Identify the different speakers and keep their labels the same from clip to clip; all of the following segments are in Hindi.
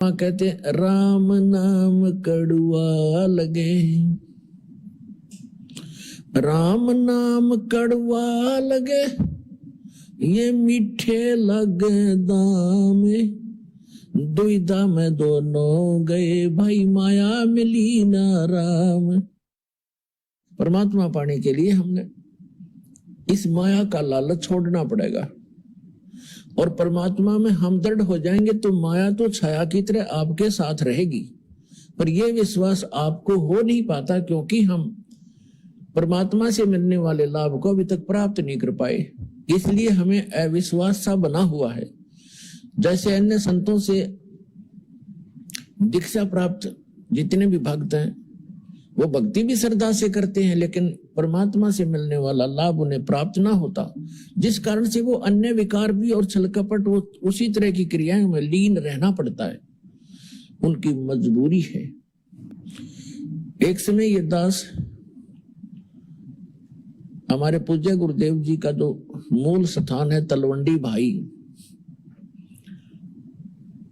Speaker 1: कहते राम नाम कड़वा लगे, राम नाम कड़वा लगे, ये मीठे लगे दामे, दुविधा में दोनों गए, भाई माया मिली ना राम। परमात्मा पाने के लिए हमने इस माया का लालच छोड़ना पड़ेगा, और परमात्मा में हम दृढ़ हो जाएंगे तो माया तो छाया की तरह आपके साथ रहेगी, पर यह विश्वास आपको हो नहीं पाता क्योंकि हम परमात्मा से मिलने वाले लाभ को अभी तक प्राप्त नहीं कर पाए, इसलिए हमें अविश्वास सा बना हुआ है। जैसे अन्य संतों से दीक्षा प्राप्त जितने भी भक्त हैं वो भक्ति भी श्रद्धा से करते हैं, लेकिन परमात्मा से मिलने वाला लाभ उन्हें प्राप्त ना होता, जिस कारण से वो अन्य विकार भी और छल कपट वो उसी तरह की क्रियाओं में लीन रहना पड़ता है, उनकी मजबूरी है। एक समय ये दास हमारे पूज्य गुरुदेव जी का जो मूल स्थान है तलवंडी भाई,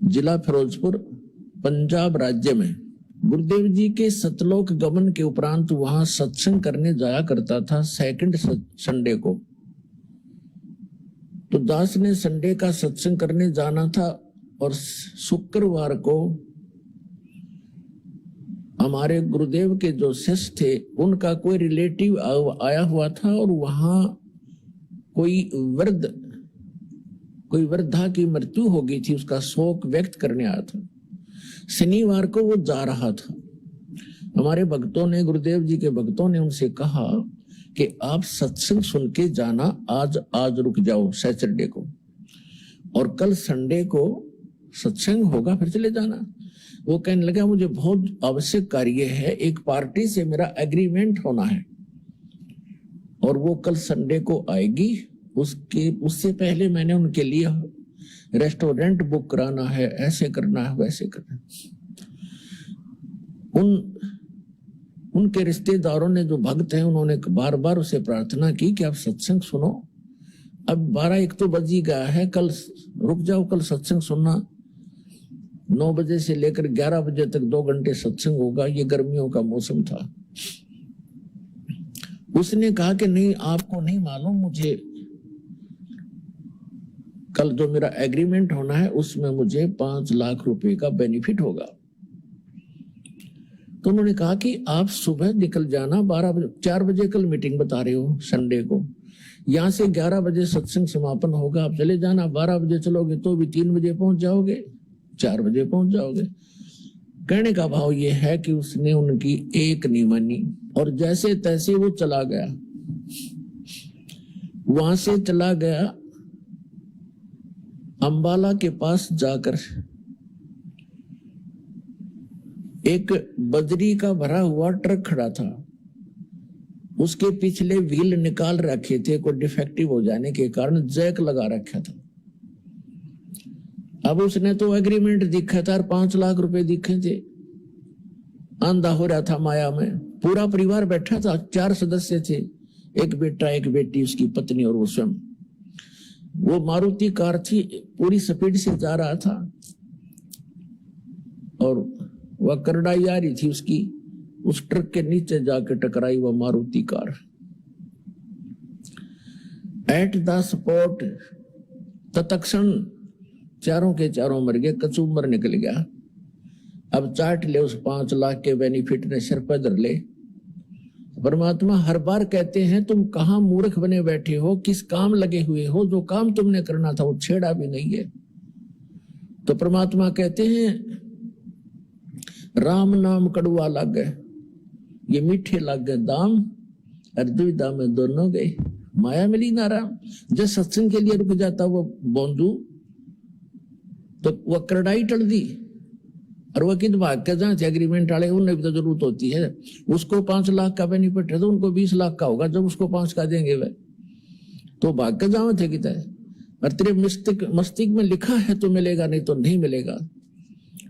Speaker 1: जिला फिरोजपुर, पंजाब राज्य में, गुरुदेव जी के सतलोक गमन के उपरांत वहां सत्संग करने जाया करता था सेकंड संडे को। तो दास ने संडे का सत्संग करने जाना था और शुक्रवार को हमारे गुरुदेव के जो शिष्य थे उनका कोई रिलेटिव आया हुआ था और वहां कोई वृद्धा की मृत्यु हो गई थी, उसका शोक व्यक्त करने आया था। शनिवार को वो जा रहा था। हमारे भक्तों ने, गुरुदेव जी के भक्तों ने उनसे कहा कि आप सत्संग सुन के जाना, आज रुक जाओ सैटरडे को, और कल संडे को सत्संग होगा फिर चले जाना। वो कहने लगा मुझे बहुत आवश्यक कार्य है, एक पार्टी से मेरा एग्रीमेंट होना है और वो कल संडे को आएगी, उससे पहले मैंने उनके लिए रेस्टोरेंट बुक कराना है, ऐसे करना है वैसे करना है। उनके रिश्तेदारों ने, जो भक्त हैं, उन्होंने बार बार उसे प्रार्थना की कि आप सत्संग सुनो, अब 12-1 तो बज ही गया है, कल रुक जाओ, कल सत्संग सुनना, 9 बजे से लेकर 11 बजे तक 2 घंटे सत्संग होगा। ये गर्मियों का मौसम था। उसने कहा कि नहीं, आपको नहीं मालूम, मुझे कल जो मेरा एग्रीमेंट होना है उसमें मुझे 5 लाख रुपए का बेनिफिट होगा। तो उन्होंने कहा कि आप सुबह निकल जाना, 4 बजे कल मीटिंग बता रहे हो संडे को, यहां से 11 बजे सत्संग समापन होगा, आप चले जाना। 12 बजे चलोगे तो भी 3 बजे पहुंच जाओगे, 4 बजे पहुंच जाओगे। कहने का भाव ये है कि उसने उनकी एक नहीं मानी और जैसे तैसे वो चला गया। वहां से चला गया, अंबाला के पास जाकर एक बजरी का भरा हुआ ट्रक खड़ा था, उसके पिछले व्हील निकाल रखे थे, कोई डिफेक्टिव हो जाने के कारण जैक लगा रखा था। अब उसने तो एग्रीमेंट दिखा था और 5 लाख रुपए दिखे थे, अंधा हो रहा था माया में। पूरा परिवार बैठा था, 4 सदस्य थे, एक बेटा, एक बेटी, उसकी पत्नी और वो स्वयं। वो मारुति कार थी, पूरी स्पीड से जा रहा था और वह करड़ाई आ रही थी उसकी, उस ट्रक के नीचे जाके टकराई वह Maruti car. At the spot तत्क्षण चारों के चारों मर गए, कचूमर निकल गया। अब चाट ले उस 5 लाख के बेनिफिट ने, सिर पर धर ले। परमात्मा हर बार कहते हैं तुम कहां मूर्ख बने बैठे हो, किस काम लगे हुए हो, जो काम तुमने करना था वो छेड़ा भी नहीं है। तो परमात्मा कहते हैं राम नाम कड़वा लग गए, ये मीठे लग गए दाम, और दुविधा में दोनों गए, माया मिली ना राम। जब सत्संग के लिए रुक जाता वो बोंदू तो वह करड़ाई टल दी, और वह कित भाग के जहां एग्रीमेंट वाले उन्हें भी तो जरूरत होती है। उसको 5 लाख का बेनिफिट है तो उनको 20 लाख का होगा, जब उसको 5 का देंगे वह तो भाग के जहां थे किता है। और तेरे मस्तिष्क में लिखा है तो मिलेगा, नहीं तो नहीं मिलेगा।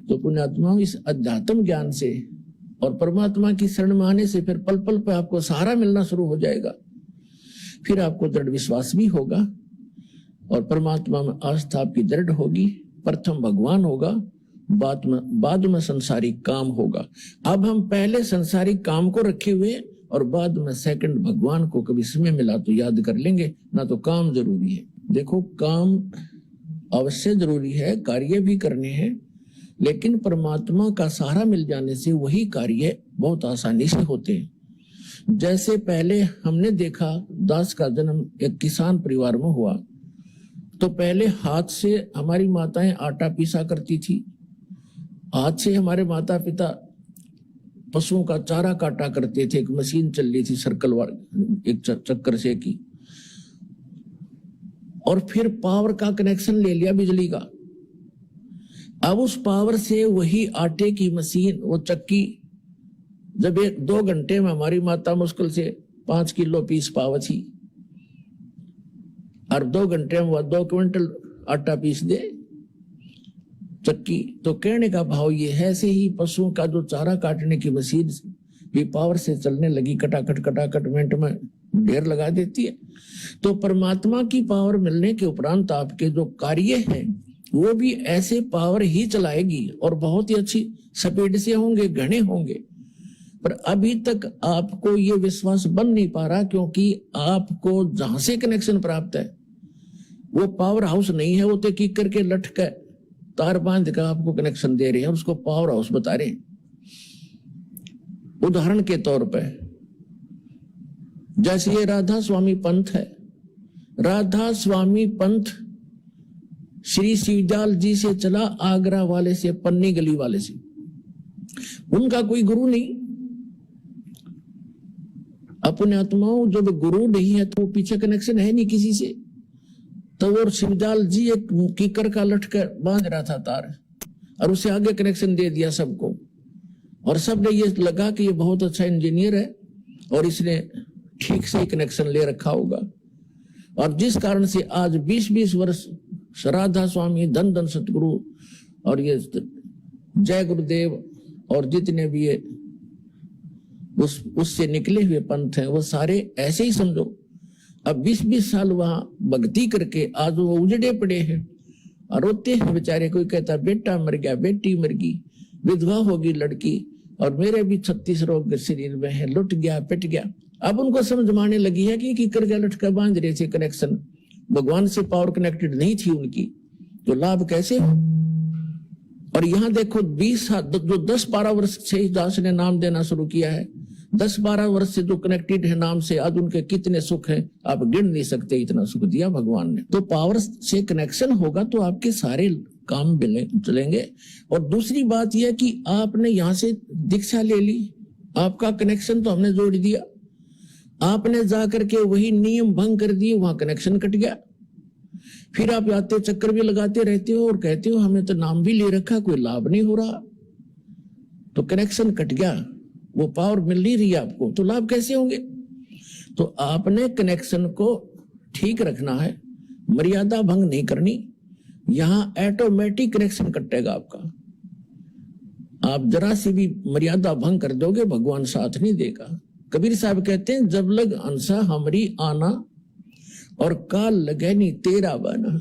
Speaker 1: तो पुण्यात्मा इस अध्यात्म ज्ञान से और परमात्मा की शरण में आने से फिर पल पल पे आपको सहारा मिलना शुरू हो जाएगा। फिर आपको दृढ़ विश्वास भी होगा और परमात्मा में आस्था आपकी दृढ़ होगी। प्रथम भगवान होगा बाद में संसारिक काम होगा। अब हम पहले संसारिक काम को रखे हुए और बाद में सेकंड भगवान को कभी समय मिला तो याद कर लेंगे, ना तो काम जरूरी है। देखो, काम अवश्य जरूरी है, कार्य भी करने हैं, लेकिन परमात्मा का सहारा मिल जाने से वही कार्य बहुत आसानी से होते हैं। जैसे पहले हमने देखा, दास का जन्म एक किसान परिवार में हुआ, तो पहले हाथ से हमारी माताएं आटा पीसा करती थी, हाथ से हमारे माता पिता पशुओं का चारा काटा करते थे। एक मशीन चल रही थी सर्कल वाली, एक चक्कर से की, और फिर पावर का कनेक्शन ले लिया बिजली का। अब उस पावर से वही आटे की मशीन, वो चक्की, जब 1-2 घंटे में हमारी माता मुश्किल से 5 किलो पीस पाव थी, और 2 घंटे में वह 2 क्विंटल आटा पीस दे चक्की। तो कहने का भाव ये है, ऐसे ही पशुओं का जो चारा काटने की मशीन भी पावर से चलने लगी, कटाकट मिनट में ढेर लगा देती है। तो परमात्मा की पावर मिलने के उपरांत आपके जो कार्य हैं वो भी ऐसे पावर ही चलाएगी, और बहुत ही अच्छी स्पीड से होंगे, घने होंगे। पर अभी तक आपको ये विश्वास बन नहीं पा रहा, क्योंकि आपको जहां से कनेक्शन प्राप्त है वो पावर हाउस नहीं है। वो तो की करके लटका तार बांध कर आपको कनेक्शन दे रहे हैं, उसको पावर हाउस बता रहे हैं। उदाहरण के तौर पर जैसे ये राधा स्वामी पंथ है, राधा स्वामी पंथ श्री शिवदयाल जी से चला, आगरा वाले से, पन्नी गली वाले से। उनका कोई गुरु नहीं। अपने आत्माओं, जब गुरु नहीं है तो पीछे कनेक्शन है नहीं किसी से। तो वो शिवदयाल जी एक कीकर का लटका बांध रहा था तार, और उसे आगे कनेक्शन दे दिया सबको, और सबने ये लगा कि ये बहुत अच्छा इंजीनियर है और इसने ठीक से कनेक्शन ले रखा होगा। और जिस कारण से आज 20-20 वर्ष राधा स्वामी, धन धन सतगुरु और ये जय गुरुदेव और जितने भी ये उससे निकले हुए पंथ हैं, वो सारे ऐसे ही समझो। अब 20-20 साल वहां भक्ति करके आज वो उजड़े पड़े हैं और रोते हैं बेचारे। कोई कहता बेटा मर गया, बेटी मर गई, विधवा होगी लड़की, और मेरे भी 36 रोग शरीर में है, लुट गया, पिट गया। अब उनको समझ में आने लगी है कि कर गया लटका बांध रहे थे कनेक्शन, भगवान से पावर कनेक्टेड नहीं थी उनकी, तो लाभ कैसे हो। और यहाँ देखो 20 जो 10-12 वर्ष से दास ने नाम देना शुरू किया है, 10-12 वर्ष से जो कनेक्टेड है नाम से, आज उनके कितने सुख हैं आप गिन नहीं सकते, इतना सुख दिया भगवान ने। तो पावर से कनेक्शन होगा तो आपके सारे काम चलेंगे। और दूसरी बात यह कि आपने यहाँ से दीक्षा ले ली, आपका कनेक्शन तो हमने जोड़ दिया, आपने जाकर के वही नियम भंग कर दिए, वहां कनेक्शन कट गया। फिर आप आते चक्कर भी लगाते रहते हो और कहते हो हमने तो नाम भी ले रखा, कोई लाभ नहीं हो रहा, तो कनेक्शन कट गया, वो पावर मिल नहीं रही आपको, तो लाभ कैसे होंगे। तो आपने कनेक्शन को ठीक रखना है, मर्यादा भंग नहीं करनी। यहां ऑटोमेटिक कनेक्शन कटेगा आपका। आप जरा सी भी मर्यादा भंग कर दोगे, भगवान साथ नहीं देगा। कबीर साहब कहते हैं, जब लग अंसा हमरी आना और काल लगे नहीं तेरा बना।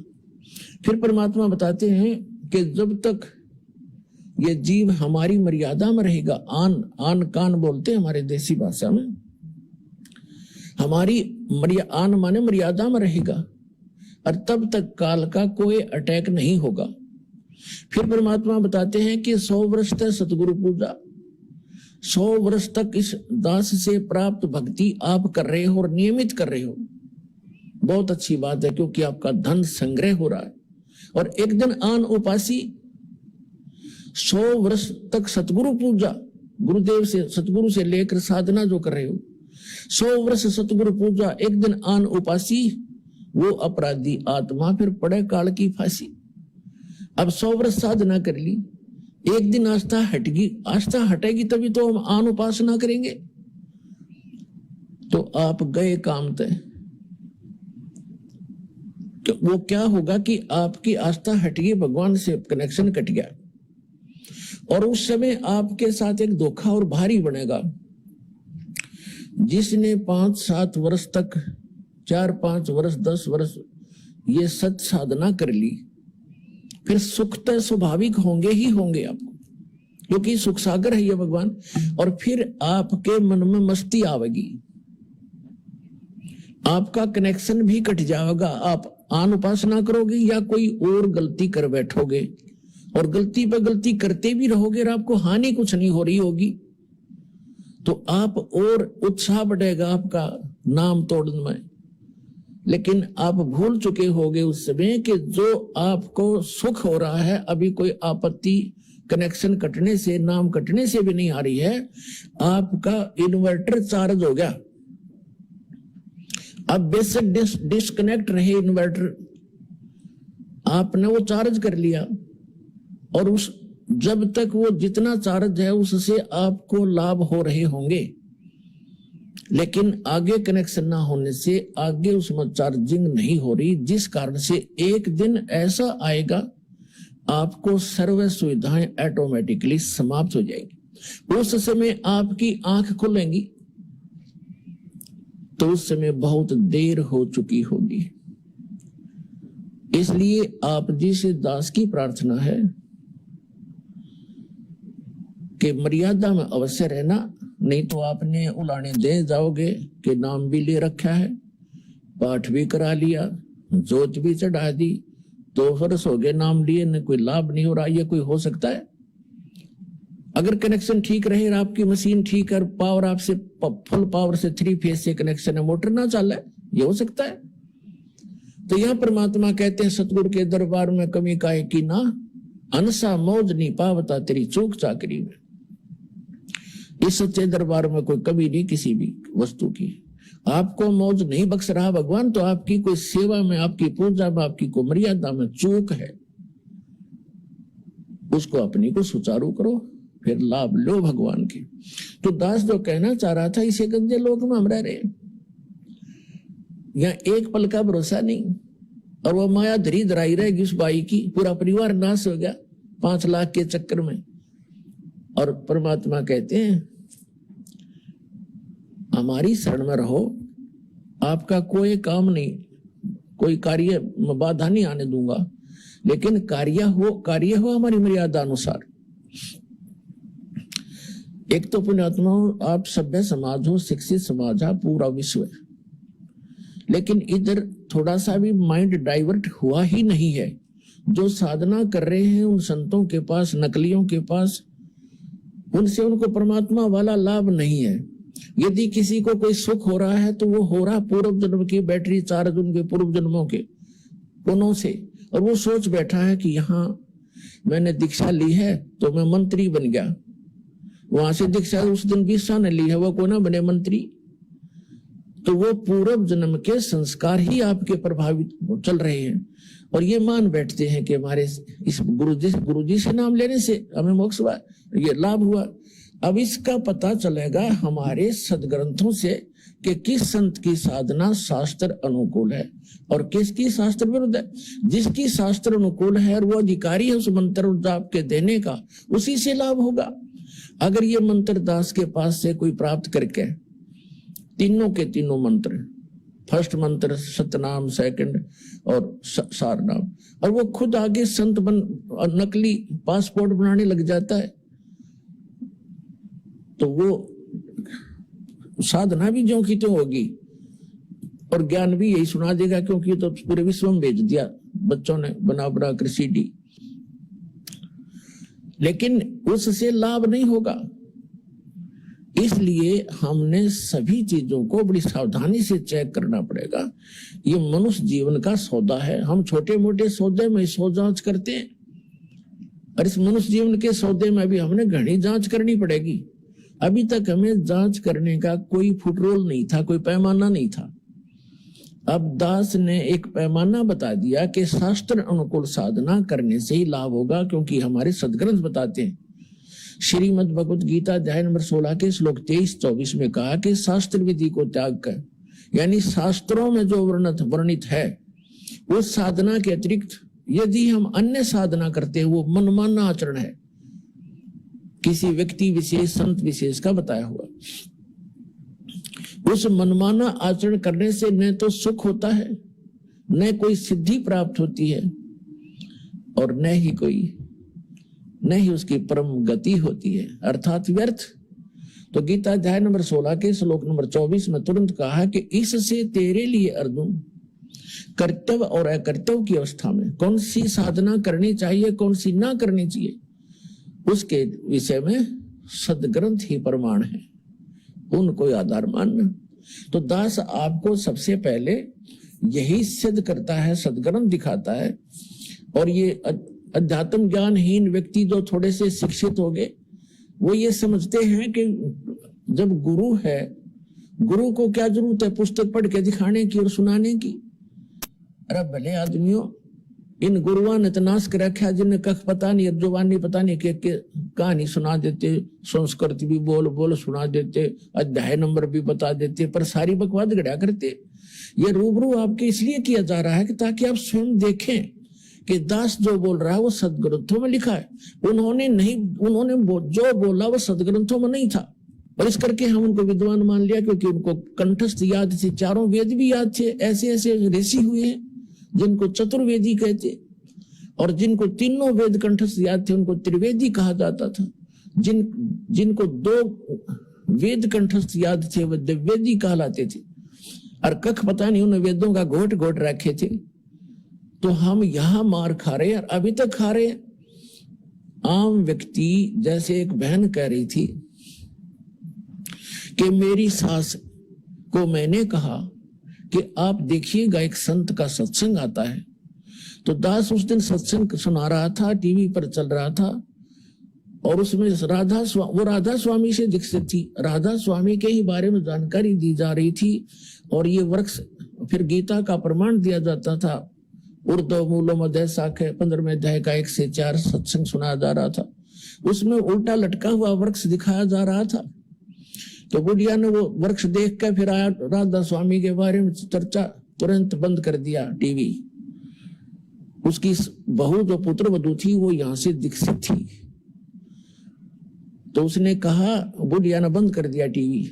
Speaker 1: फिर परमात्मा बताते हैं कि जब तक ये जीव हमारी मर्यादा में रहेगा, आन कान बोलते हैं हमारे देसी भाषा में, हमारी आन माने मर्यादा में रहेगा, और तब तक काल का कोई अटैक नहीं होगा। फिर परमात्मा बताते हैं कि 100 वर्ष तक सतगुरु पूजा, 100 वर्ष तक इस दास से प्राप्त भक्ति आप कर रहे हो और नियमित कर रहे हो, बहुत अच्छी बात है, क्योंकि आपका धन संग्रह हो रहा है। और एक दिन आन उपासी 100 वर्ष तक सतगुरु पूजा, गुरुदेव से, सतगुरु से लेकर साधना जो कर रहे हो, 100 वर्ष सतगुरु पूजा, एक दिन आन उपासी, वो अपराधी आत्मा फिर पड़े काल की फांसी। अब 100 वर्ष साधना कर ली, एक दिन आस्था हटेगी, आस्था हटेगी तभी तो हम आन उपासना करेंगे, तो आप गए काम तय। तो वो क्या होगा कि आपकी आस्था हट गई, भगवान से कनेक्शन कट गया, और उस समय आपके साथ एक धोखा और भारी बनेगा। जिसने 5-7 वर्ष तक, 4-5 वर्ष, 10 वर्ष ये सत साधना कर ली, फिर सुख तो स्वाभाविक होंगे ही होंगे आपको, क्योंकि सुख सागर है ये भगवान। और फिर आपके मन में मस्ती आवेगी, आपका कनेक्शन भी कट जाएगा। आप आन उपासना करोगे या कोई और गलती कर बैठोगे, और गलती पे गलती करते भी रहोगे और आपको हानि कुछ नहीं हो रही होगी, तो आप और उत्साह बढ़ेगा आपका नाम तोड़ने में। लेकिन आप भूल चुके होगे उस समय कि जो आपको सुख हो रहा है, अभी कोई आपत्ति कनेक्शन कटने से, नाम कटने से भी नहीं आ रही है, आपका इन्वर्टर चार्ज हो गया। अब बेशक डिस्कनेक्ट रहे इन्वर्टर, आपने वो चार्ज कर लिया, और उस जब तक वो जितना चार्ज है उससे आपको लाभ हो रहे होंगे, लेकिन आगे कनेक्शन ना होने से आगे उसमें चार्जिंग नहीं हो रही, जिस कारण से एक दिन ऐसा आएगा आपको सर्व सुविधाएं ऑटोमेटिकली समाप्त हो जाएगी। उस समय आपकी आंख खुलेंगी तो उस समय बहुत देर हो चुकी होगी। इसलिए आप जी से दास की प्रार्थना है कि मर्यादा में अवश्य रहना, नहीं तो आपने उलाने दे जाओगे कि नाम भी ले रखा है, पाठ भी करा लिया, जोत भी चढ़ा दी, तो वर्ष हो गए नाम लिए, न कोई लाभ नहीं हो रहा। ये कोई हो सकता है? अगर कनेक्शन ठीक रहे, आपकी मशीन ठीक है, पावर आपसे फुल पावर से 3 फेज से कनेक्शन है, मोटर ना चल रहा है, ये हो सकता है? तो यह परमात्मा कहते हैं सतगुरु के दरबार में कमी काहे की ना, अनसा मौज नहीं पावता तेरी चूक चाकरी में। इस सच्चे दरबार में कोई कमी नहीं किसी भी वस्तु की। आपको मौज नहीं बख्श रहा भगवान, तो आपकी कोई सेवा में, आपकी पूजा में, आपकी कोई मर्यादा में चूक है, उसको अपनी को सुचारू करो, फिर लाभ लो भगवान के। तो दास जो कहना चाह रहा था, इसे गंदे लोग में हम रह रहे, यहाँ एक पल का भरोसा नहीं, और वो माया धरी धराई रहेगी उस बाई की, पूरा परिवार नाश हो गया 5 लाख के चक्कर में। और परमात्मा कहते हैं हमारी शरण में रहो, आपका कोई काम नहीं, कोई कार्य में बाधा नहीं आने दूंगा, लेकिन कार्य हो हमारी मर्यादा अनुसार। एक तो पुण्यात्मा आप सभ्य समाज हो, शिक्षित समाज है, पूरा विश्व है, लेकिन इधर थोड़ा सा भी माइंड डाइवर्ट हुआ ही नहीं है। जो साधना कर रहे हैं उन संतों के पास, नकलियों के पास, उनसे उनको परमात्मा वाला लाभ नहीं है। यदि किसी को कोई सुख हो रहा है तो वो हो रहा पूर्व जन्म की बैटरी चार्ज, उनके पूर्व जन्मों के पुण्यों से, और वो सोच बैठा है कि यहाँ मैंने दीक्षा ली है तो मैं मंत्री बन गया, वहां से दीक्षा उस दिन बीसा ने ली है, वो को ना बने मंत्री। तो वो पूर्व जन्म के संस्कार ही आपके प्रभावित चल रहे हैं, और ये मान बैठते हैं कि हमारे इस गुरुजी से नाम लेने से हमें मोक्ष हुआ, ये लाभ हुआ। अब इसका पता चलेगा हमारे सदग्रंथों से कि किस संत की साधना शास्त्र अनुकूल है और किसकी शास्त्र विरुद्ध है। जिसकी शास्त्र अनुकूल है और वो अधिकारी है उस मंत्र जाप के देने का, उसी से लाभ होगा। अगर ये मंत्र दास के पास से कोई प्राप्त करके, तीनों के तीनों मंत्र, फर्स्ट मंत्र सतनाम, सेकंड और सार नाम, और वो खुद आगे संत बन नकली पासपोर्ट बनाने लग जाता है, तो वो साधना भी ज्यों की त्यों होगी और ज्ञान भी यही सुना देगा, क्योंकि तो पूरे विश्व में भेज दिया बच्चों ने बना बना कर सीडी, लेकिन उससे लाभ नहीं होगा। इसलिए हमने सभी चीजों को बड़ी सावधानी से चेक करना पड़ेगा। ये मनुष्य जीवन का सौदा है, हम छोटे मोटे सौदे में सौ जांच करते हैं, और इस मनुष्य जीवन के सौदे में भी हमने घनी जांच करनी पड़ेगी। अभी तक हमें जांच करने का कोई फुटरोल नहीं था, कोई पैमाना नहीं था। अब दास ने एक पैमाना बता दिया कि शास्त्र अनुकूल साधना करने से ही लाभ होगा, क्योंकि हमारे सदग्रंथ बताते हैं। श्रीमद् भगवत गीता अध्याय नंबर 16 के श्लोक 23-24 में कहा कि शास्त्र विधि को त्याग कर, यानी शास्त्रों में जो वर्णित है उस साधना के अतिरिक्त यदि हम अन्य साधना करते हैं, वो मनमाना आचरण है, किसी व्यक्ति विशेष, संत विशेष का बताया हुआ। उस मनमाना आचरण करने से न तो सुख होता है, न कोई सिद्धि प्राप्त होती है, और न ही उसकी परम गति होती है, अर्थात व्यर्थ। तो गीता अध्याय नंबर 16 के श्लोक नंबर 24 में तुरंत कहा कि इससे तेरे लिए अर्जुन कर्तव्य और अकर्तव्य की अवस्था में कौन सी साधना करनी चाहिए, कौन सी ना करनी चाहिए, उसके विषय में सदग्रंथ ही प्रमाण है, उनको आधार मानना। तो दास आपको सबसे पहले यही सिद्ध करता है, सदग्रंथ दिखाता है। और ये अध्यात्म ज्ञानहीन व्यक्ति जो थोड़े से शिक्षित हो गए, वो ये समझते हैं कि जब गुरु है, गुरु को क्या जरूरत है पुस्तक पढ़ के दिखाने की और सुनाने की। अरे भले आदमियों, इन गुरुओं ने तो नाश कर रखा, जिन्हें कख पता नहीं, जुबानी पता नहीं, के कहानी सुना देते, संस्कृत भी बोल बोल सुना देते, अध्याय नंबर भी बता देते, पर सारी बकवाद गढ़ा करते। ये रूबरू आपके इसलिए किया जा रहा है कि ताकि आप स्वयं देखें कि दास जो बोल रहा है वो सदग्रंथों में लिखा है। उन्होंने जो बोला वो सदग्रंथों में नहीं था, और इस करके हम उनको विद्वान मान लिया, क्योंकि उनको कंठस्थ याद थे, चारों वेद भी याद थे। ऐसे ऐसे ऋषि हुए हैं जिनको चतुर्वेदी कहते, और जिनको तीनों वेद कंठस्थ याद थे उनको त्रिवेदी कहा जाता था। जिनको 2 वेद कंठस्थ याद थे वो द्विवेदी कहलाते थे। और कख पता नहीं, उन वेदों का घोट घोट रखे थे। तो हम यहां मार खा रहे हैं, और अभी तक खा रहे हैं। आम व्यक्ति, जैसे एक बहन कह रही थी कि मेरी सास को मैंने कहा कि आप देखिएगा एक संत का सत्संग आता है। तो दास उस दिन सत्संग सुना रहा था, टीवी पर चल रहा था, और उसमें राधा स्वामी से दीक्षित थी। राधा स्वामी के ही बारे में जानकारी दी जा रही थी, और ये वृक्ष फिर गीता का प्रमाण दिया जाता था। उर्दो मूलो मध्य शाखे 15वें अध्याय का 1 से 4 सत्संग सुनाया जा रहा था। उसमें उल्टा लटका हुआ वृक्ष दिखाया जा रहा था। तो बुढ़िया ने वो वृक्ष देख कर फिर आया राधा स्वामी के बारे में चर्चा, तुरंत बंद कर दिया टीवी। उसकी बहू जो पुत्र वधू थी वो यहां से दीक्षित थी, तो उसने कहा, बुढ़िया ने बंद कर दिया टीवी,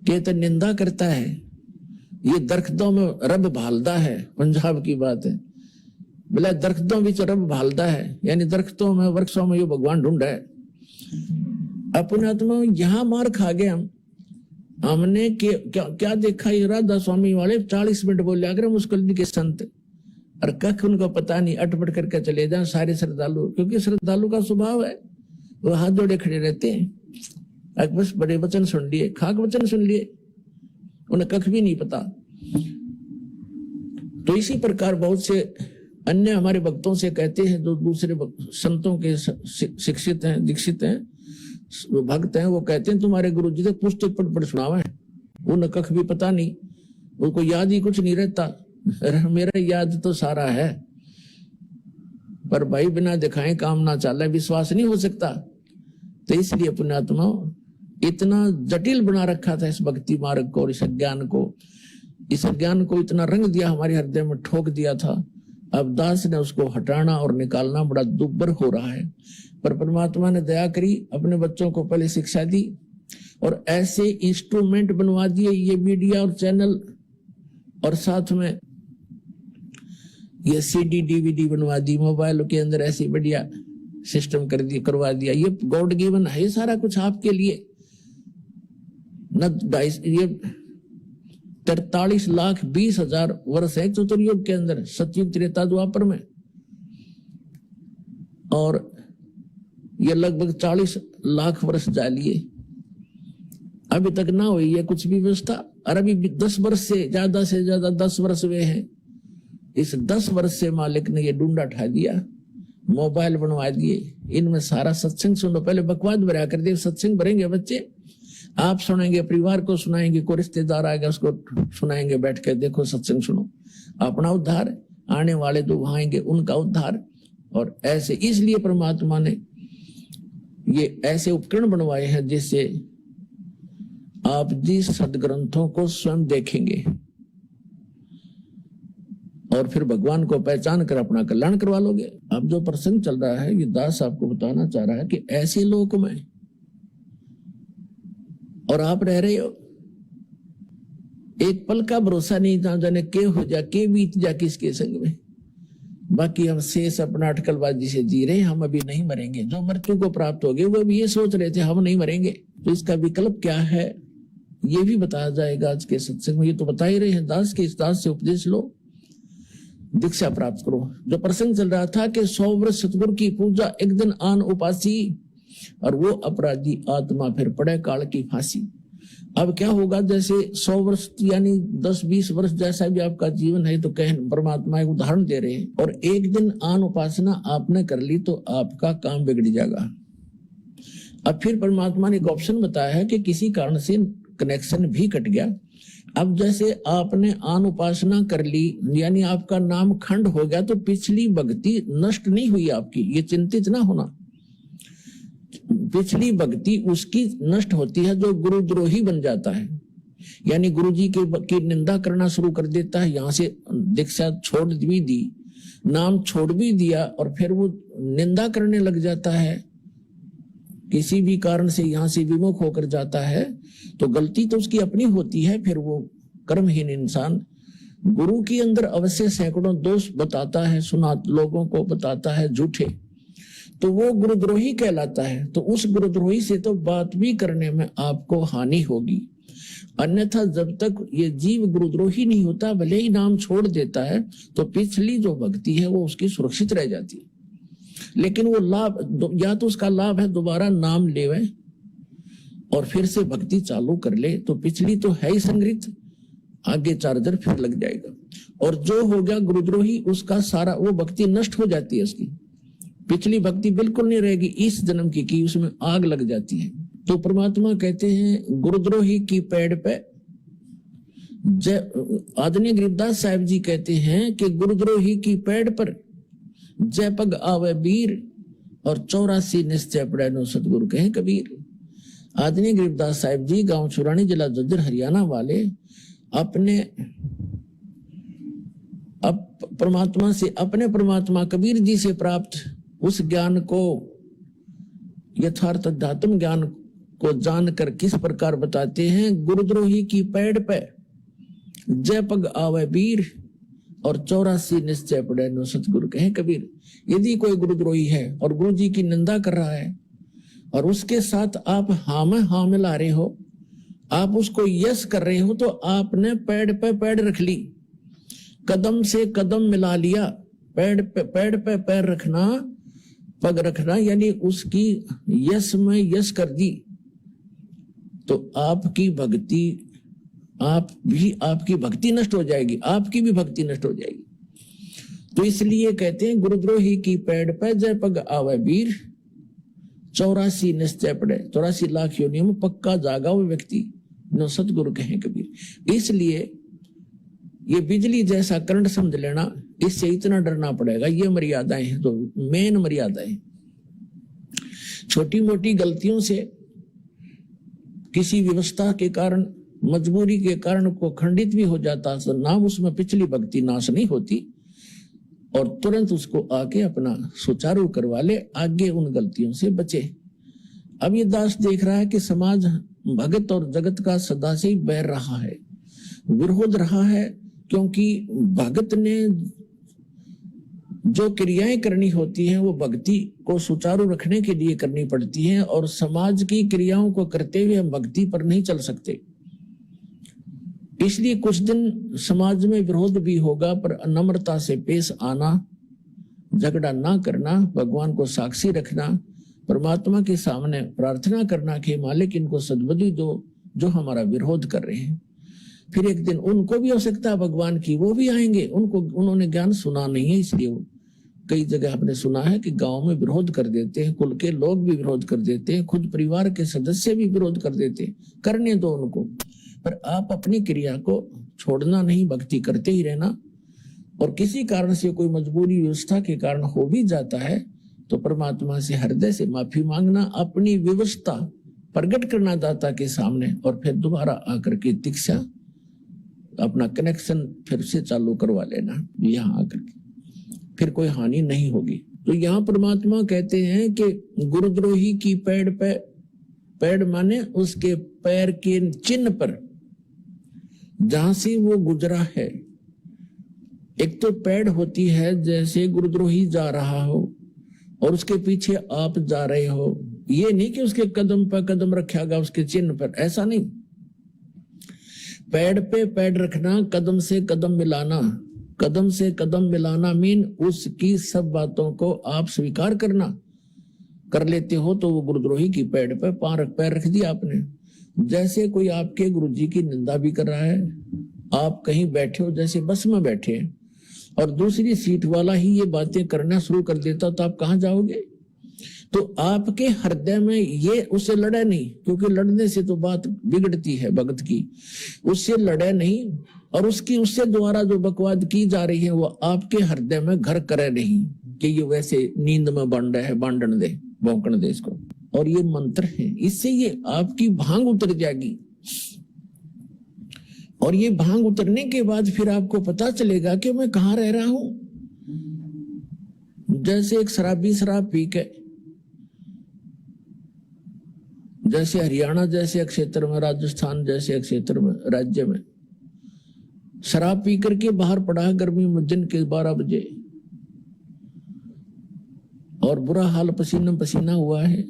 Speaker 1: के तो निंदा करता है, ये दरख्तों में रब भालदा है। पंजाब की बात है, बोला दरख्तों में रब भालदा है, यानी दरख्तों में वृक्षों में ये भगवान ढूंढ है। अपने आत्मा यहां मार खा गए हमने क्या देखा, ये राधा स्वामी वाले 40 मिनट बोले अगर मुस्कुल के संत, और कख उनको पता नहीं, अटपट करके चले जाए सारे श्रद्धालु। क्योंकि श्रद्धालु का स्वभाव है, वो हाथ जोड़े खड़े रहते हैं। बस बड़े वचन सुन लिए, खाक वचन सुन लिए, उन्हें कख भी नहीं पता। तो इसी प्रकार बहुत से अन्य हमारे भक्तों से कहते हैं, जो दूसरे संतों के शिक्षित हैं, दीक्षित हैं, भक्त हैं, वो कहते हैं तुम्हारे गुरु जी तो पुस्तक पढ़ सुनावा है, उन्हें कख भी पता नहीं, उनको याद ही कुछ नहीं रहता। मेरा याद तो सारा है, पर भाई बिना दिखाए काम ना चले, विश्वास नहीं हो सकता। तो इसलिए पुण्यात्मा इतना जटिल बना रखा था इस भक्ति मार्ग को और इस ज्ञान को इतना रंग दिया, हमारे हृदय में ठोक दिया था। अब दास ने उसको हटाना और निकालना बड़ा दुर्बर हो रहा है। पर परमात्मा ने दया करी, अपने बच्चों को पहले शिक्षा दी और ऐसे इंस्ट्रूमेंट बनवा दिए, ये मीडिया और चैनल, और साथ में ये CD DVD बनवा दी, मोबाइल के अंदर ऐसी बढ़िया सिस्टम करवा दिया। ये गॉड गिवन है सारा कुछ आपके लिए। ये 43,20,000 वर्ष है चतुर्युग के अंदर, सतयुग त्रेता द्वापर में, और ये लगभग 40 लाख वर्ष जा लिए, अभी तक ना हुई है कुछ भी व्यवस्था। और अभी 10 वर्ष से ज्यादा 10 वर्ष हुए हैं। इस 10 वर्ष से मालिक ने ये डूंडा उठा दिया, मोबाइल बनवा दिए, इनमें सारा सत्संग सुनो। पहले बकवाद भरा कर दिए, सत्संग भरेंगे बच्चे, आप सुनाएंगे, परिवार को सुनाएंगे, कोई रिश्तेदार आएगा उसको सुनाएंगे, बैठ के देखो सत्संग सुनो, अपना उद्धार, आने वाले जो वहां आएंगे उनका उद्धार। और ऐसे इसलिए परमात्मा ने ये ऐसे उपकरण बनवाए हैं जिससे आप जिस सदग्रंथों को स्वयं देखेंगे और फिर भगवान को पहचान कर अपना कल्याण करवा लोगे। अब जो प्रसंग चल रहा है, ये दास आपको बताना चाह रहा है कि ऐसे लोक में और आप रह रहे हो, एक पल का भरोसा नहीं, ना जाने के हो जा, के बीत जा किसके संग में। बाकी हम शेष अपना अटकलबाजी से जी रहे हैं, हम अभी नहीं मरेंगे। जो मृत्यु को प्राप्त हो गए वो भी ये सोच रहे थे हम नहीं मरेंगे। तो इसका विकल्प क्या है ये भी बताया जाएगा आज के सत्संग में। ये तो बता ही रहे हैं, दास के इस दास से उपदेश लो, दीक्षा प्राप्त करो। जो प्रसंग चल रहा था कि 100 वर्ष सतगुरु की पूजा, एक दिन आन उपासी, और वो अपराधी आत्मा फिर पड़े काल की फांसी। अब क्या होगा, जैसे 100 वर्ष यानी 10-20 वर्ष जैसा भी आपका जीवन है, तो कह परमात्मा एक उदाहरण दे रहे हैं, और एक दिन आन उपासना आपने कर ली तो आपका काम बिगड़ जाएगा। अब फिर परमात्मा ने एक ऑप्शन बताया है कि किसी कारण से कनेक्शन भी कट गया। अब जैसे आपने आन उपासना कर ली यानी आपका नाम खंड हो गया, तो पिछली भक्ति नष्ट नहीं हुई आपकी, ये चिंतित ना होना। पिछली भक्ति उसकी नष्ट होती है जो गुरुद्रोही बन जाता है, यानी गुरु जी की निंदा करना शुरू कर देता है। यहाँ से दीक्षा छोड़ भी दी, नाम छोड़ भी दिया, और फिर वो निंदा करने लग जाता है, किसी भी कारण से यहाँ से विमुख होकर जाता है, तो गलती तो उसकी अपनी होती है। फिर वो कर्महीन इंसान गुरु के अंदर अवश्य सैकड़ों दोष बताता है, सुना लोगों को बताता है झूठे, तो वो गुरुद्रोही कहलाता है। तो उस गुरुद्रोही से तो बात भी करने में आपको हानि होगी। अन्यथा जब तक ये जीव गुरुद्रोही नहीं होता, भले ही नाम छोड़ देता है, तो पिछली जो भक्ति है वो उसकी सुरक्षित रह जाती है। लेकिन वो लाभ, या तो उसका लाभ है दोबारा नाम लेवे और फिर से भक्ति चालू कर ले, तो पिछली तो है ही संग्रहित, आगे चार्जर फिर लग जाएगा। और जो हो गया गुरुद्रोही, उसका सारा वो भक्ति नष्ट हो जाती है, उसकी पिछली भक्ति बिल्कुल नहीं रहेगी, इस जन्म की उसमें आग लग जाती है। तो परमात्मा कहते हैं गुरुद्रोही की पेड़ पे आदरणीय गरीबदास साहब जी कहते हैं कि गुरुद्रोही की पेड़ पर जय पग आवे वीर, और 84 निश्चय पड़े नो सतगुरु कहे कबीर। आदरणीय गरीबदास साहब जी गांव छुरानी, जिला झज्जर, हरियाणा वाले, अपने परमात्मा से, अपने परमात्मा कबीर जी से प्राप्त उस ज्ञान को, यथार्थ अध्यात्म ज्ञान को जानकर किस प्रकार बताते हैं, गुरुद्रोही की पेड़ पे जय पग आवे वीर, और 84 निश्चय पड़े नो सतगुरु कहे कबीर। यदि कोई गुरुद्रोही है और गुरु जी की निंदा कर रहा है, और उसके साथ आप हाँ में हाँ मिला रहे हो, आप उसको यस कर रहे हो, तो आपने पेड़ पे पेड़ रख ली, कदम से कदम मिला लिया। पेड़ पे पैर रखना, पग रखना, यानी उसकी यस में यस कर दी, तो आपकी भक्ति, आपकी भक्ति नष्ट हो जाएगी, आपकी भी भक्ति नष्ट हो जाएगी। तो इसलिए कहते हैं गुरुद्रोही की पेड़ पे जय पग आवे वीर, 84 निश्चय पड़े, 84 लाख योनियों में पक्का जागा वो व्यक्ति नो सतगुरु कहे कबीर। इसलिए ये बिजली जैसा करंट समझ लेना, इससे इतना डरना पड़ेगा। ये मर्यादाएं हैं, तो मेन मर्यादाएं। छोटी मोटी गलतियों से, किसी व्यवस्था के कारण, मजबूरी के कारण को खंडित भी हो जाता, तो नाम उसमें पिछली भक्ति नाश नहीं होती, और तुरंत उसको आके अपना सुचारू करवा ले, आगे उन गलतियों से बचे। अब ये दास देख रहा है कि समाज भगत और जगत का सदा से ही बैर रहा है, विरोध रहा है, क्योंकि भगत ने जो क्रियाएं करनी होती हैं वो भक्ति को सुचारू रखने के लिए करनी पड़ती हैं, और समाज की क्रियाओं को करते हुए हम भक्ति पर नहीं चल सकते। इसलिए कुछ दिन समाज में विरोध भी होगा, पर नम्रता से पेश आना, झगड़ा ना करना, भगवान को साक्षी रखना, परमात्मा के सामने प्रार्थना करना कि मालिक इनको सद्बुद्धि दो जो हमारा विरोध कर रहे हैं। फिर एक दिन उनको भी आवश्यकता भगवान की, वो भी आएंगे, उन्होंने ज्ञान सुना नहीं है, इसलिए वो कई जगह आपने सुना है कि गांव में विरोध कर देते हैं, कुल के लोग भी विरोध कर देते हैं, खुद परिवार के सदस्य भी विरोध कर देते हैं। करने दो उनको, पर आप अपनी क्रिया को छोड़ना नहीं, भक्ति करते ही रहना। और किसी कारण से कोई मजबूरी व्यवस्था के कारण हो भी जाता है, तो परमात्मा से हृदय से माफी मांगना, अपनी व्यवस्था प्रकट करना दाता के सामने, और फिर दोबारा आकर के दीक्षा अपना कनेक्शन फिर से चालू करवा लेना यहाँ आकर के, फिर कोई हानि नहीं होगी। तो यहाँ परमात्मा कहते हैं कि गुरुद्रोही की पेड़ पे, पेड़ माने उसके पैर के चिन्ह पर, जहां से वो गुजरा है, एक तो पैड होती है जैसे गुरुद्रोही जा रहा हो और उसके पीछे आप जा रहे हो, ये नहीं कि उसके कदम पर कदम रखेगा उसके चिन्ह पर, ऐसा नहीं। पैड पे पैड रखना, कदम से कदम मिलाना, कदम से कदम मिलाना मीन उसकी सब बातों को आप स्वीकार करना। कर लेते हो तो वो गुरुद्रोही की पैड पे पैर रख दिया आपने। जैसे कोई आपके गुरुजी की निंदा भी कर रहा है, आप कहीं बैठे हो, जैसे बस में बैठे हैं और दूसरी सीट वाला ही ये बातें करना शुरू कर देता, तो आप कहां जाओगे? तो आपके हृदय में ये उससे लड़े नहीं, क्योंकि लड़ने से तो बात बिगड़ती है भगत की, उससे लड़े नहीं। और उससे द्वारा जो बकवाद की जा रही है वो आपके हृदय में घर करे नहीं कि ये वैसे नींद में बन रहा है, बांधन दे, भौंकण दे इसको। और ये मंत्र है, इससे ये आपकी भांग उतर जाएगी। और ये भांग उतरने के बाद फिर आपको पता चलेगा कि मैं कहां रह रहा हूं। जैसे एक शराबी शराब पी के, जैसे हरियाणा जैसे क्षेत्र में, राजस्थान जैसे क्षेत्र में, राज्य में शराब पी करके बाहर पड़ा है गर्मी में दिन के 12 बजे और बुरा हाल, पसीना पसीना हुआ है,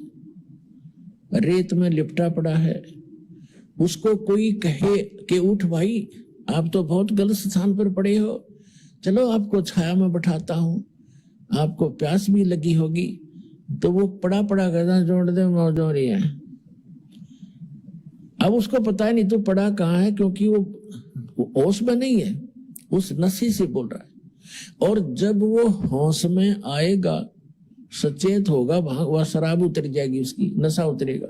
Speaker 1: रेत में लिपटा पड़ा है। उसको कोई कहे कि उठ भाई, आप तो बहुत गलत स्थान पर पड़े हो, चलो आपको छाया में बैठाता हूं, आपको प्यास भी लगी होगी। तो वो पड़ा पड़ा कहता जोड़ दे मौज हो रही है। अब उसको पता है नहीं तो पड़ा कहाँ है, क्योंकि वो होश में नहीं है, उस नशे से बोल रहा है। और जब वो होश में आएगा, सचेत होगा, वह शराब उतर जाएगी, उसकी नशा उतरेगा,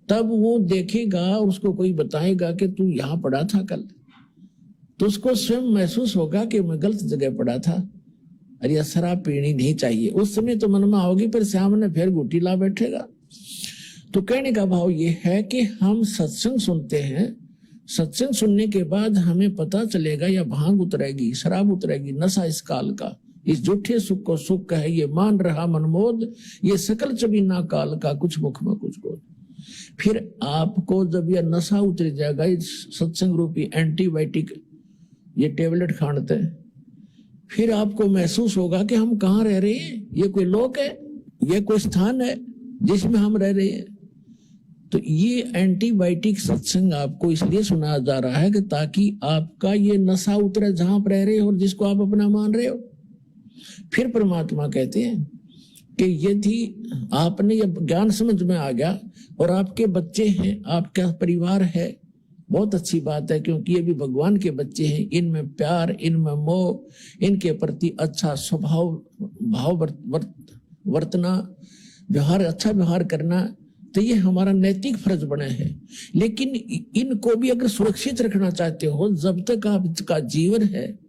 Speaker 1: तब वो देखेगा और उसको कोई बताएगा कि तू यहां पड़ा था कल, तो उसको स्वयं महसूस होगा कि मैं गलत जगह पड़ा था, अरे यह शराब पीनी नहीं चाहिए। उस समय तो मन में आओगी, पर सामने फिर गुटी ला बैठेगा। तो कहने का भाव ये है कि हम सत्संग सुनते हैं, सत्संग सुनने के बाद हमें पता चलेगा या भांग उतरेगी, शराब उतरेगी, नशा इस काल का, इस झूठे सुख को सुख है, ये मान रहा मनमोद, ये सकल चबीना काल का, कुछ मुख में कुछ बोल। फिर आपको जब यह नशा उतर जाएगा, इस सत्संग रूपी एंटीबायोटिक ये टेबलेट खाते हैं, फिर आपको महसूस होगा कि हम कहाँ रह रहे हैं, ये कोई लोक है, ये कोई स्थान है जिसमें हम रह रहे हैं। तो ये एंटीबायोटिक सत्संग आपको इसलिए सुनाया जा रहा है कि ताकि आपका ये नशा उतरे जहां पर रह रहे हो और जिसको आप अपना मान रहे हो। फिर परमात्मा कहते हैं कि यदि आपने ये ज्ञान समझ में आ गया और आपके बच्चे हैं, आपका परिवार है, बहुत अच्छी बात है, क्योंकि ये भी भगवान के बच्चे हैं, इनमें प्यार, इनमें मोह, इनके प्रति अच्छा स्वभाव भाव वर्तना, व्यवहार, अच्छा व्यवहार करना, तो ये हमारा नैतिक फर्ज बना है। लेकिन इनको भी अगर सुरक्षित रखना चाहते हो, जब तक आपका जीवन है,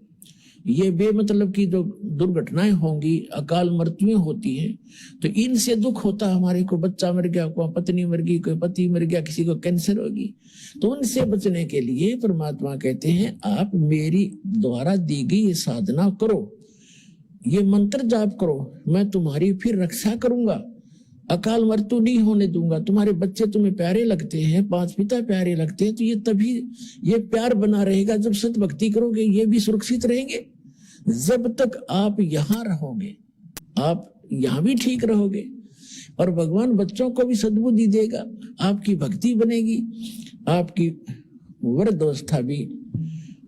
Speaker 1: ये बेमतलब की जो दुर्घटनाएं होंगी, अकाल मृत्युएं होती हैं, तो इनसे दुख होता है हमारे को, बच्चा मर गया, कोई पत्नी मर गई, कोई पति मर गया, किसी को कैंसर होगी, तो उनसे बचने के लिए परमात्मा कहते हैं आप मेरी द्वारा दी गई ये साधना करो, ये मंत्र जाप करो, मैं तुम्हारी फिर रक्षा करूंगा, अकाल मृत्यु नहीं होने दूंगा। तुम्हारे बच्चे तुम्हें प्यारे लगते हैं, 5 पिता प्यारे लगते हैं, तो ये तभी ये प्यार बना रहेगा जब सत भक्ति करोगे, ये भी सुरक्षित रहेंगे। जब तक आप यहाँ रहोगे, आप यहाँ भी ठीक रहोगे और भगवान बच्चों को भी सद्बुद्धि देगा, आपकी भक्ति बनेगी, आपकी वृद्धावस्था भी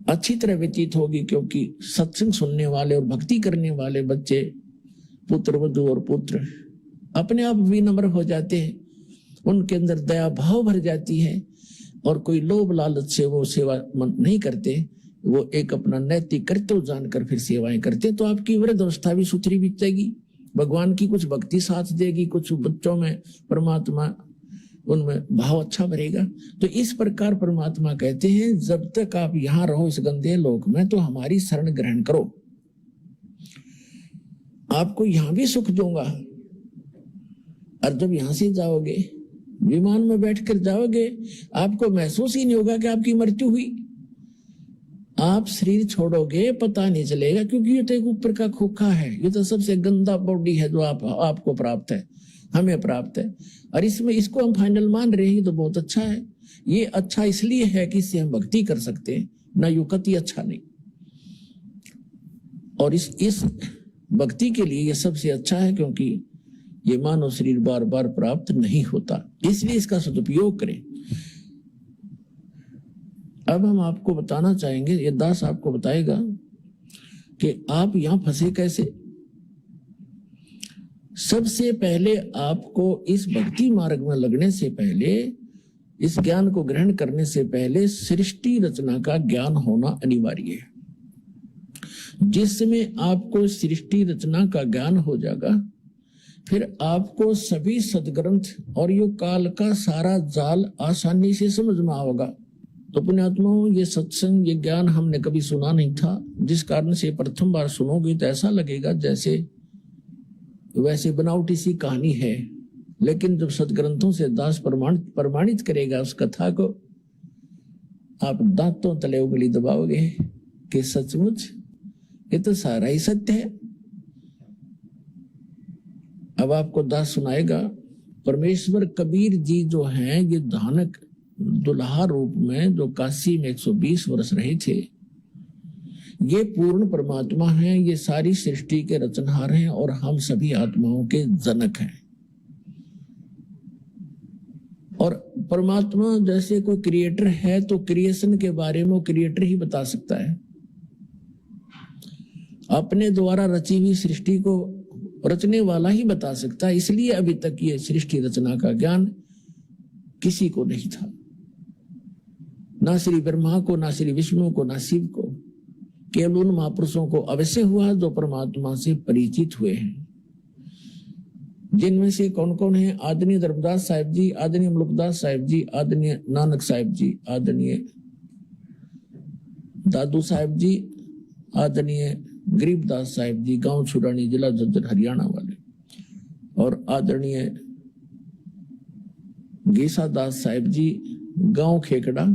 Speaker 1: अच्छी तरह व्यतीत होगी, क्योंकि सत्संग सुनने वाले और भक्ति करने वाले बच्चे, पुत्र वधू और पुत्र अपने आप विनम्र हो जाते हैं, उनके अंदर दया भाव भर जाती है और कोई लोभ लालच से वो सेवा नहीं करते, वो एक अपना नैतिक कर्तव्य जानकर फिर सेवाएं करते। तो आपकी वृद्धावस्था भी सुथरी बीतेगी, भगवान की कुछ भक्ति साथ देगी, कुछ बच्चों में परमात्मा उनमें भाव अच्छा भरेगा। तो इस प्रकार परमात्मा कहते हैं जब तक आप यहाँ रहो इस गंदे लोक में, तो हमारी शरण ग्रहण करो, आपको यहाँ भी सुख दूंगा। और जब यहां से जाओगे, विमान में बैठकर जाओगे, आपको महसूस ही नहीं होगा कि आपकी मृत्यु हुई। आप शरीर छोड़ोगे पता नहीं चलेगा, क्योंकि ये तो एक ऊपर का खोखा है, ये तो सबसे गंदा बॉडी है जो आपको प्राप्त है, हमें प्राप्त है, और इसमें इसको हम फाइनल मान रहे हैं, तो बहुत अच्छा है। ये अच्छा इसलिए है कि इससे हम भक्ति कर सकते हैं, ना युक्ति अच्छा नहीं। और इस भक्ति के लिए ये सबसे अच्छा है, क्योंकि ये मानव शरीर बार बार प्राप्त नहीं होता, इसलिए इसका सदुपयोग करें। अब हम आपको बताना चाहेंगे, ये दास आपको बताएगा कि आप यहां फंसे कैसे। सबसे पहले आपको इस भक्ति मार्ग में लगने से पहले, इस ज्ञान को ग्रहण करने से पहले सृष्टि रचना का ज्ञान होना अनिवार्य है। जिस समय आपको सृष्टि रचना का ज्ञान हो जाएगा, फिर आपको सभी सदग्रंथ और यो काल का सारा जाल आसानी से समझ में आओगा। तो पुण्यात्माओं, ये सत्संग, ये ज्ञान हमने कभी सुना नहीं था, जिस कारण से प्रथम बार सुनोगे तो ऐसा लगेगा जैसे वैसे बनावटी सी कहानी है। लेकिन जब सदग्रंथों से दास प्रमाणित करेगा उस कथा को, आप दांतों तले उंगली दबाओगे कि सचमुच ये तो सारा ही सत्य है। अब आपको दास सुनाएगा, परमेश्वर कबीर जी जो हैं, ये धानक दुल्हा रूप में जो काशी में 120 वर्ष रहे थे, ये पूर्ण परमात्मा हैं, ये सारी सृष्टि के रचनहार हैं और हम सभी आत्माओं के जनक हैं। और परमात्मा जैसे कोई क्रिएटर है तो क्रिएशन के बारे में वो क्रिएटर ही बता सकता है, अपने द्वारा रची हुई सृष्टि को रचने वाला ही बता सकता है। इसलिए अभी तक ये सृष्टि रचना का ज्ञान किसी को नहीं था, ना श्री ब्रह्मा को, ना श्री विष्णु को, ना शिव को। केवल उन महापुरुषों को अवश्य हुआ जो परमात्मा से परिचित हुए हैं। जिनमें से कौन कौन है? आदरणीय धर्मदास साहिब जी, आदरणीय मुल्कदास साहिब जी, आदरणीय नानक साहिब जी, आदरणीय दादू साहिब जी, आदरणीय गरीबदास साहिब जी, गांव छुरानी, जिला झज्जर, हरियाणा वाले, और आदरणीय गीसा दास साहिब जी, गांव खेकड़ा,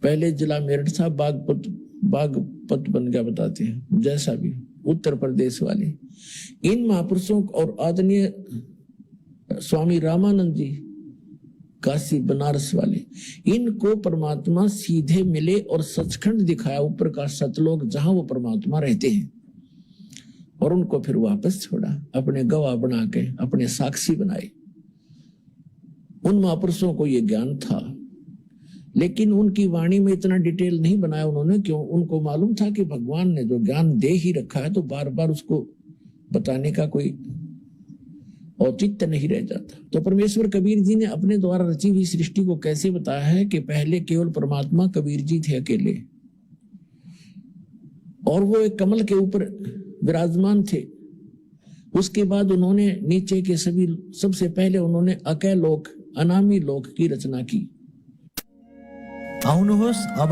Speaker 1: पहले जिला मेरठ था, बागपत बन गया बताते हैं, जैसा भी, उत्तर प्रदेश वाले। इन महापुरुषों और आदरणीय स्वामी रामानंद जी, काशी बनारस वाले, इनको परमात्मा सीधे मिले और सचखंड दिखाया, ऊपर का सतलोक जहां वो परमात्मा रहते हैं, और उनको फिर वापस छोड़ा, अपने गवाह बना के अपने साक्षी बनाए। उन महापुरुषों को ये ज्ञान था, लेकिन उनकी वाणी में इतना डिटेल नहीं बनाया उन्होंने। क्यों? उनको मालूम था कि भगवान ने जो ज्ञान दे ही रखा है तो बार बार उसको बताने का कोई औचित्य नहीं रह जाता। तो परमेश्वर कबीर जी ने अपने द्वारा रची हुई सृष्टि को कैसे बताया है कि पहले केवल परमात्मा कबीर जी थे अकेले, और वो एक कमल के ऊपर विराजमान थे। उसके बाद उन्होंने नीचे के सभी, सबसे पहले उन्होंने अकैलोक, अनामी लोक की रचना की।
Speaker 2: आउनुहोस् अब